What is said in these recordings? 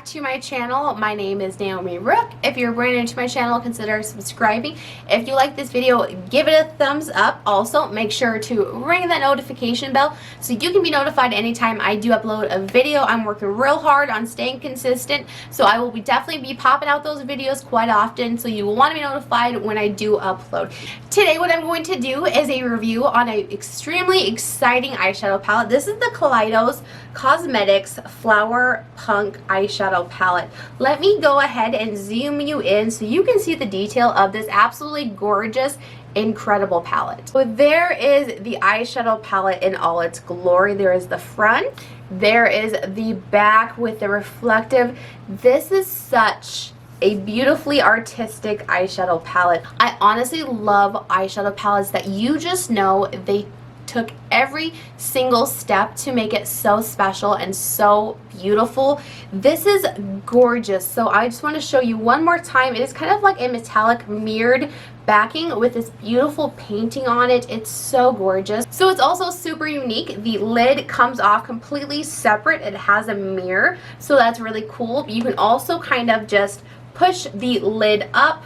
to my channel. My name is Naomi Rook. If you're brand new to my channel, consider subscribing. If you like this video, give it a thumbs up. Also, make sure to ring that notification bell so you can be notified anytime I do upload a video. I'm working real hard on staying consistent, so I will definitely be popping out those videos quite often, so you will want to be notified when I do upload. Today, what I'm going to do is a review on an extremely exciting eyeshadow palette. This is the Kaleidos Cosmetics Flower Punk eyeshadow palette. Let me go ahead and zoom you in so you can see the detail of this absolutely gorgeous, incredible palette. So there is the eyeshadow palette in all its glory. There is the front, there is the back with the reflective. This is such a beautifully artistic eyeshadow palette. I honestly love eyeshadow palettes that you just know they took every single step to make it so special and so beautiful. This is gorgeous. So I just want to show you one more time. It is kind of like a metallic mirrored backing with this beautiful painting on it. It's so gorgeous. So it's also super unique. The lid comes off completely separate. It has a mirror, so that's really cool. You can also kind of just push the lid up.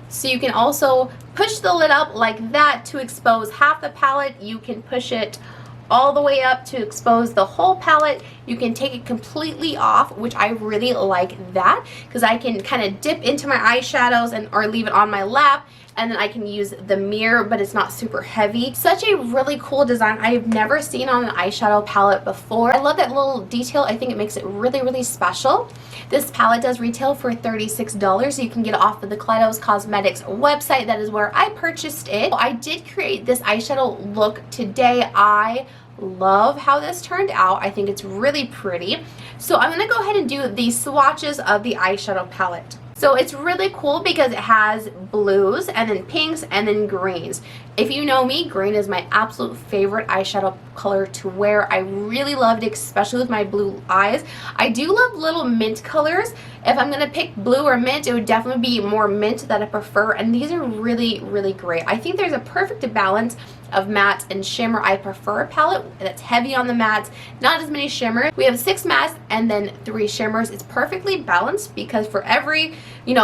So you can also push the lid up like that to expose half the palette. You can push it all the way up to expose the whole palette. You can take it completely off, which I really like that because I can kind of dip into my eyeshadows and or leave it on my lap, and then I can use the mirror, but it's not super heavy. Such a really cool design. I've never seen on an eyeshadow palette before. I love that little detail. I think it makes it really, really special. This palette does retail for $36, so you can get it off of the Kaleidos Cosmetics website. That is where I purchased it. I did create this eyeshadow look today. I love how this turned out. I think it's really pretty. So I'm going to go ahead and do the swatches of the eyeshadow palette. So it's really cool because it has blues and then pinks and then greens. If you know me, green is my absolute favorite eyeshadow color to wear. I really love it, especially with my blue eyes. I do love little mint colors. If I'm going to pick blue or mint, it would definitely be more mint that I prefer. And these are really, really great. I think there's a perfect balance of matte and shimmer. I prefer a palette that's heavy on the mattes, not as many shimmers. We have 6 mattes and then 3 shimmers. It's perfectly balanced because for every,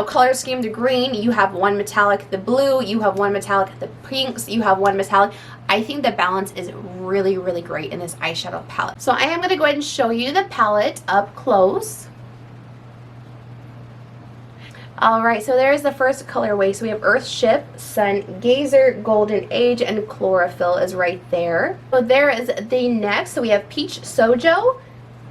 color scheme, the green, you have one metallic, the blue, you have one metallic, the pinks, you have one metallic. I think the balance is really, really great in this eyeshadow palette. So I am going to go ahead and show you the palette up close. Alright, so there's the first colorway. So we have Earthship, Sun Gazer, Golden Age, and Chlorophyll is right there. So there is the next. So we have Peach Sojo,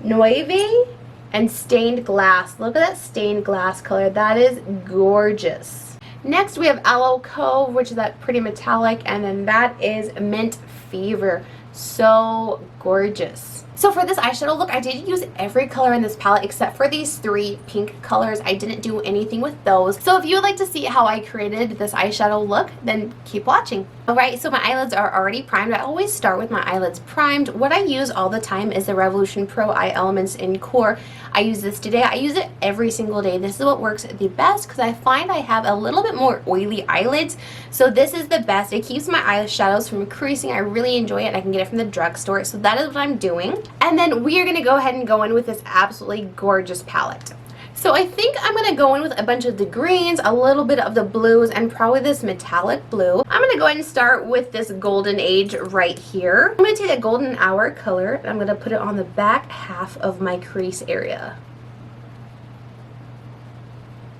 Nueve, and Stained Glass. Look at that stained glass color. That is gorgeous. Next we have Aloe Cove, which is that pretty metallic, and then that is Mint Fever. So gorgeous. So for this eyeshadow look, I did use every color in this palette except for these 3 pink colors. I didn't do anything with those. So if you would like to see how I created this eyeshadow look, then keep watching. Alright, so my eyelids are already primed. I always start with my eyelids primed. What I use all the time is the Revolution Pro Eye Elements in Core. I use this today. I use it every single day. This is what works the best because I find I have a little bit more oily eyelids. So this is the best. It keeps my eyeshadows from creasing. I really enjoy it, and I can get it from the drugstore. So that is what I'm doing. And then we are going to go ahead and go in with this absolutely gorgeous palette. So I think I'm going to go in with a bunch of the greens, a little bit of the blues, and probably this metallic blue. I'm going to go ahead and start with this Golden Age right here. I'm going to take that Golden Hour color and I'm going to put it on the back half of my crease area.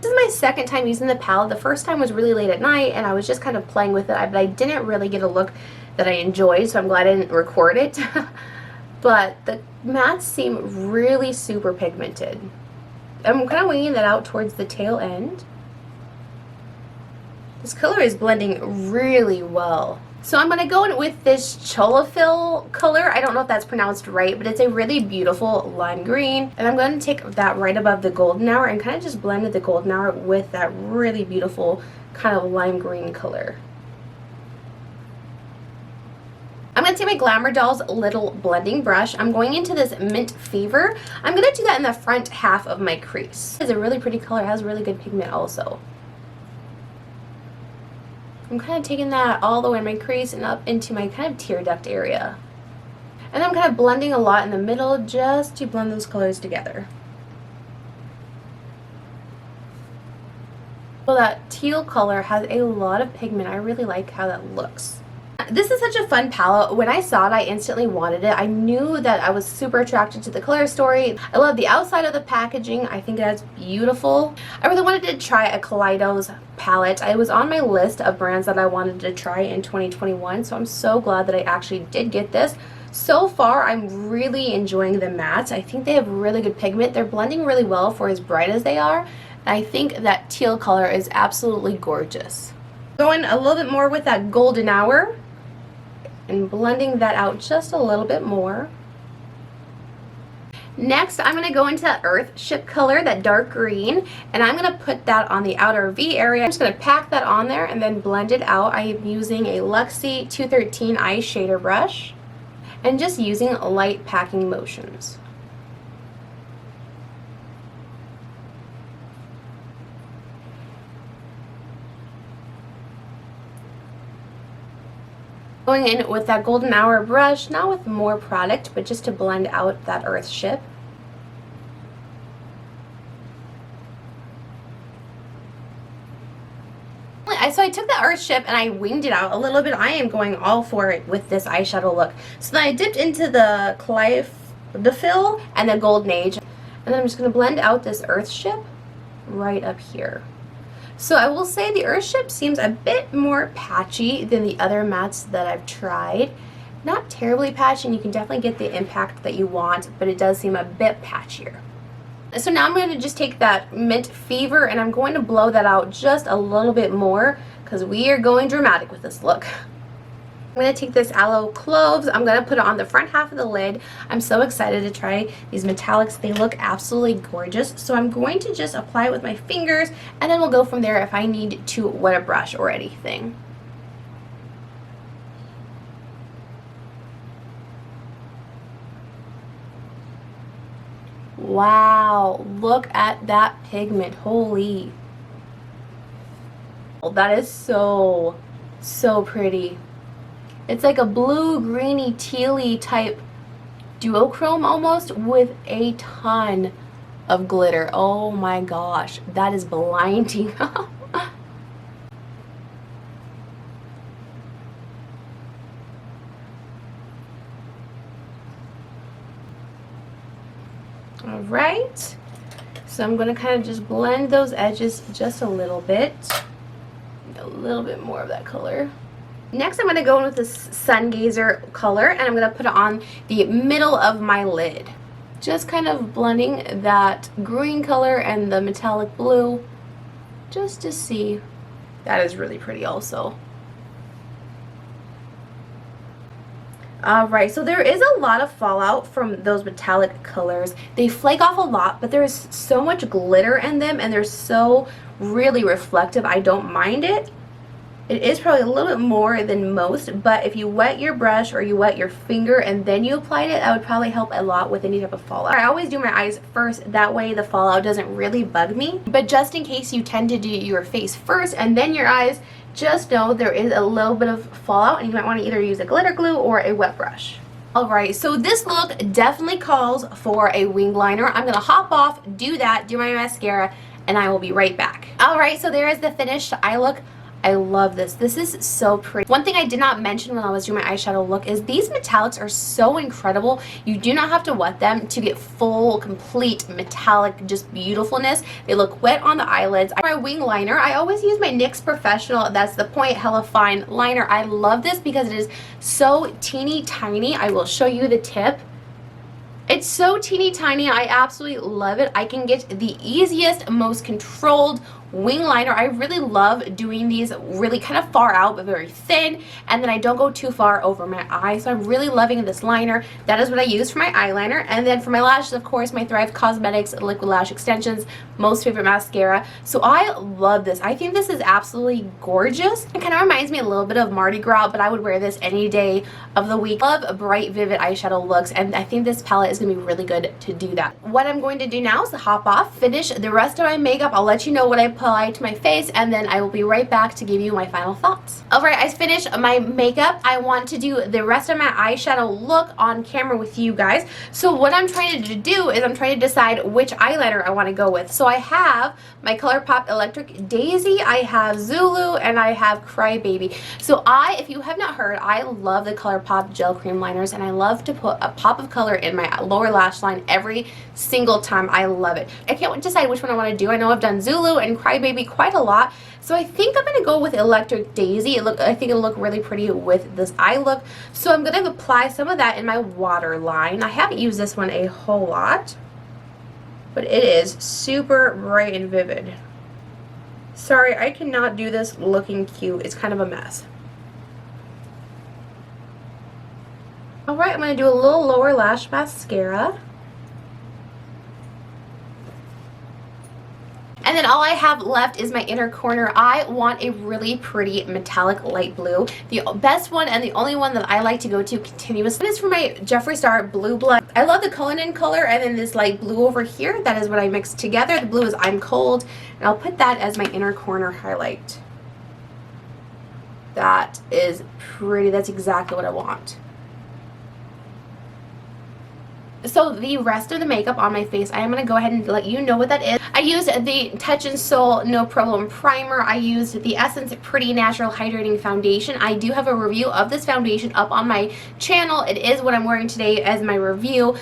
This is my second time using the palette. The first time was really late at night and I was just kind of playing with it, but I didn't really get a look that I enjoyed, so I'm glad I didn't record it. But the mattes seem really super pigmented. I'm kind of winging that out towards the tail end. This color is blending really well. So I'm going to go in with this Chlorophyll color. I don't know if that's pronounced right, but it's a really beautiful lime green. And I'm going to take that right above the Golden Hour and kind of just blend the Golden Hour with that really beautiful kind of lime green color. I'm going to take my Glamour Dolls little blending brush. I'm going into this Mint Fever. I'm going to do that in the front half of my crease. It's a really pretty color. It has really good pigment also. I'm kind of taking that all the way in my crease and up into my kind of tear duct area. And I'm kind of blending a lot in the middle just to blend those colors together. So that teal color has a lot of pigment. I really like how that looks. This is such a fun palette. When I saw it, I instantly wanted it. I knew that I was super attracted to the color story. I love the outside of the packaging. I think that's beautiful. I really wanted to try a Kaleidos palette. It was on my list of brands that I wanted to try in 2021, so I'm so glad that I actually did get this. So far, I'm really enjoying the mattes. I think they have really good pigment. They're blending really well for as bright as they are. And I think that teal color is absolutely gorgeous. Going a little bit more with that golden hour and blending that out just a little bit more. Next, I'm going to go into that Earthship color, that dark green, and I'm going to put that on the outer V area. I'm just going to pack that on there and then blend it out. I am using a Luxie 213 Eyeshadow brush and just using light packing motions. Going in with that golden hour brush, not with more product, but just to blend out that Earthship. So I took the Earthship and I winged it out a little bit. I am going all for it with this eyeshadow look. So then I dipped into the Kaleidos and the Golden Age, and then I'm just going to blend out this Earthship right up here. So I will say the Earthship seems a bit more patchy than the other mattes that I've tried. Not terribly patchy, and you can definitely get the impact that you want, but it does seem a bit patchier. So now I'm going to just take that Mint Fever and I'm going to blow that out just a little bit more because we are going dramatic with this look. I'm going to take this Aloe Cloves. I'm going to put it on the front half of the lid. I'm so excited to try these metallics. They look absolutely gorgeous. So I'm going to just apply it with my fingers and then we'll go from there if I need to wet a brush or anything. Wow, look at that pigment. Holy. That is so pretty. It's like a blue, greeny, tealy type duochrome almost with a ton of glitter. Oh my gosh, that is blinding. Alright, so I'm going to kind of just blend those edges just a little bit more of that color. Next I'm going to go in with this Sun Gazer color and I'm going to put it on the middle of my lid. Just kind of blending that green color and the metallic blue just to see. That is really pretty also. Alright, so there is a lot of fallout from those metallic colors. They flake off a lot, but there's so much glitter in them and they're so really reflective. I don't mind it. It is probably a little bit more than most, but if you wet your brush or you wet your finger and then you applied it, that would probably help a lot with any type of fallout. I always do my eyes first, that way the fallout doesn't really bug me. But just in case you tend to do your face first and then your eyes, just know there is a little bit of fallout and you might want to either use a glitter glue or a wet brush. Alright, so this look definitely calls for a wing liner. I'm going to hop off, do that, do my mascara, and I will be right back. Alright, so there is the finished eye look. I love this. This is so pretty. One thing I did not mention when I was doing my eyeshadow look is these metallics are so incredible. You do not have to wet them to get full, complete metallic, just beautifulness. They look wet on the eyelids. For my wing liner, I always use my NYX Professional. That's the Point Hella Fine liner. I love this because it is so teeny tiny. I will show you the tip. It's so teeny tiny. I absolutely love it. I can get the easiest, most controlled wing liner. I really love doing these really kind of far out but very thin, and then I don't go too far over my eye. So I'm really loving this liner. That is what I use for my eyeliner. And then for my lashes, of course, my Thrive Cosmetics Liquid Lash Extensions, most favorite mascara. So I love this. I think this is absolutely gorgeous. It kind of reminds me a little bit of Mardi Gras, but I would wear this any day of the week. I love bright, vivid eyeshadow looks, and I think this palette is going to be really good to do that. What I'm going to do now is hop off, finish the rest of my makeup. I'll let you know what I put apply to my face, and then I will be right back to give you my final thoughts. Alright, I finished my makeup. I want to do the rest of my eyeshadow look on camera with you guys. So what I'm trying to do is I'm trying to decide which eyeliner I want to go with. So I have my ColourPop Electric Daisy, I have Zulu, and I have Crybaby. So if you have not heard, I love the ColourPop gel cream liners, and I love to put a pop of color in my lower lash line every single time. I love it. I can't decide which one I want to do. I know I've done Zulu and Crybaby quite a lot, so I think I'm going to go with Electric Daisy. I think it'll look really pretty with this eye look. So I'm going to apply some of that in my waterline. I haven't used this one a whole lot, but it is super bright and vivid. Sorry, I cannot do this looking cute. It's kind of a mess. Alright, I'm going to do a little lower lash mascara. And then all I have left is my inner corner. I want a really pretty metallic light blue. The best one and the only one that I like to go to continuously is for my Jeffree Star Blue Blood. I love the Cullinan color, and then this light blue over here, that is what I mixed together. The blue is I'm Cold, and I'll put that as my inner corner highlight. That is pretty. That's exactly what I want. So the rest of the makeup on my face, I am going to go ahead and let you know what that is. I used the Touch in Sol No Problem Primer. I used the Essence Pretty Natural Hydrating Foundation. I do have a review of this foundation up on my channel. It is what I'm wearing today as my review.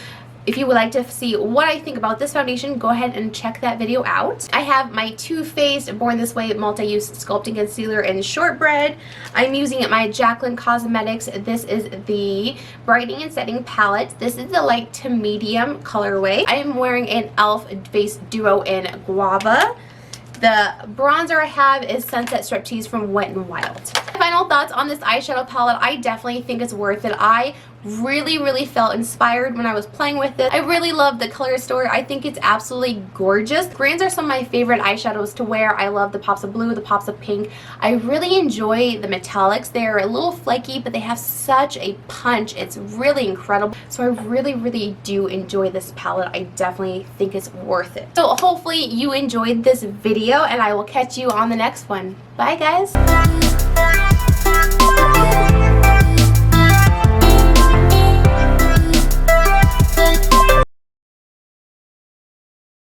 If you would like to see what I think about this foundation, go ahead and check that video out. I have my Too Faced Born This Way Multi-Use Sculpting Concealer in Shortbread. I'm using my Jaclyn Cosmetics. This is the Brightening and Setting Palette. This is the light to medium colorway. I am wearing an e.l.f. Face Duo in Guava. The bronzer I have is Sunset Striptease from Wet n Wild. Final thoughts on this eyeshadow palette. I definitely think it's worth it. I really felt inspired when I was playing with it. I really love the color story. I think it's absolutely gorgeous. Greens are some of my favorite eyeshadows to wear. I love the pops of blue, the pops of pink. I really enjoy the metallics. They're a little flaky, but they have such a punch. It's really incredible. So I really do enjoy this palette. I definitely think it's worth it. So hopefully you enjoyed this video, and I will catch you on the next one. Bye guys.